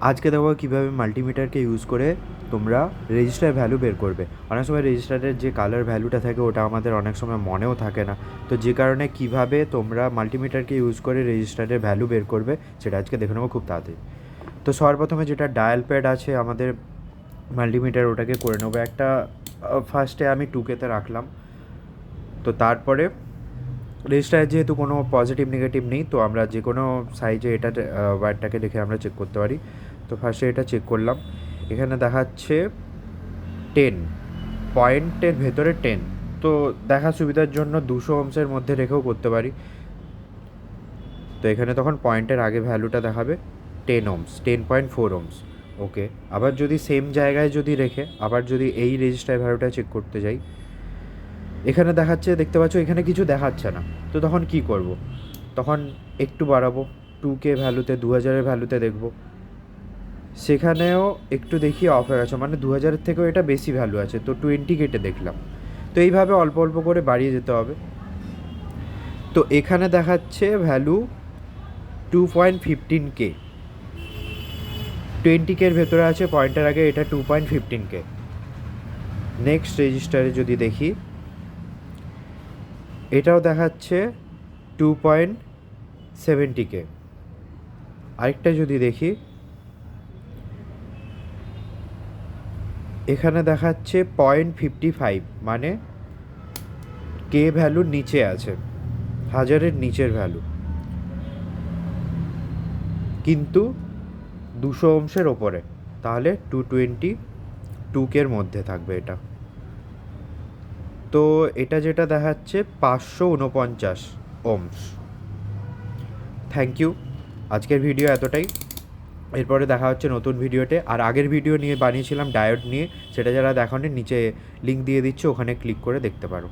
আজকে দেখো কীভাবে মাল্টিমিটারকে ইউজ করে তোমরা রেজিস্টার ভ্যালু বের করবে। অনেক সময় রেজিস্টারের যে কালার ভ্যালুটা থাকে ওটা আমাদের অনেক সময় মনেও থাকে না, তো যে কারণে কিভাবে তোমরা মাল্টিমিটারকে ইউজ করে রেজিস্টারের ভ্যালু বের করবে সেটা আজকে দেখে নেবো খুব তাড়াতাড়ি। তো সর্বপ্রথমে যেটা ডায়াল প্যাড আছে আমাদের মাল্টিমিটার, ওটাকে করে নেবো একটা। ফার্স্টে আমি 2K-তে রাখলাম। তো তারপরে রেজিস্টারে যেহেতু কোনো পজিটিভ নেগেটিভ নেই, তো আমরা যে কোনো সাইজে এটা ওয়্যারটাকে দেখে আমরা চেক করতে পারি। তো ফার্স্টে এটা চেক করলাম, এখানে দেখাচ্ছে 10, পয়েন্টের ভেতরে 10। তো দেখার সুবিধার জন্য 200 ওহমসের মধ্যে রেখেও করতে পারি। তো এখানে তখন পয়েন্টের আগে ভ্যালুটা দেখাবে 10 ওহমস, 10.4 ওহমস। ওকে, আবার যদি সেম জায়গায় যদি রেখে আবার যদি এই রেজিস্টার ভ্যালুটা চেক করতে যাই, এখানে দেখাচ্ছে, দেখতে পাচ্ছ এখানে কিছু দেখাচ্ছে না। তো তখন কি করব, তখন একটু বাড়াবো, 2K ভ্যালুতে, 2000-এর ভ্যালুতে দেখব, সেখানেও একটু দেখি অফ হয়ে গেছে, মানে 2000-এর থেকেও এটা বেশি ভ্যালু আছে, তো 20 কেটে দেখলাম। তো এইভাবে অল্প অল্প করে বাড়িয়ে যেতে হবে। তো এখানে দেখাচ্ছে ভ্যালু 2.15K, 20K-এর ভেতরে আছে, পয়েন্টের আগে এটা 2.15K। নেক্সট রেজিস্টারে যদি দেখি, এটাও দেখাচ্ছে 2.70K। আরেকটা যদি দেখি, এখানে দেখাচ্ছে 0.55, মানে কে ভ্যালুর নিচে আছে, 1000-এর নিচের ভ্যালু, কিন্তু 200 ওহমসের ওপরে, তাহলে 222K-এর মধ্যে থাকবে এটা। তো এটা যেটা দেখাচ্ছে 549 ওহমস। থ্যাংক ইউ, আজকের ভিডিও এতটাই। এরপরে দেখা হচ্ছে নতুন ভিডিওতে। আর আগের ভিডিও নিয়ে বানিয়েছিলাম ডায়োড নিয়ে, সেটা যারা দেখোনি নিচে লিঙ্ক দিয়ে দিচ্ছে, ওখানে ক্লিক করে দেখতে পারো।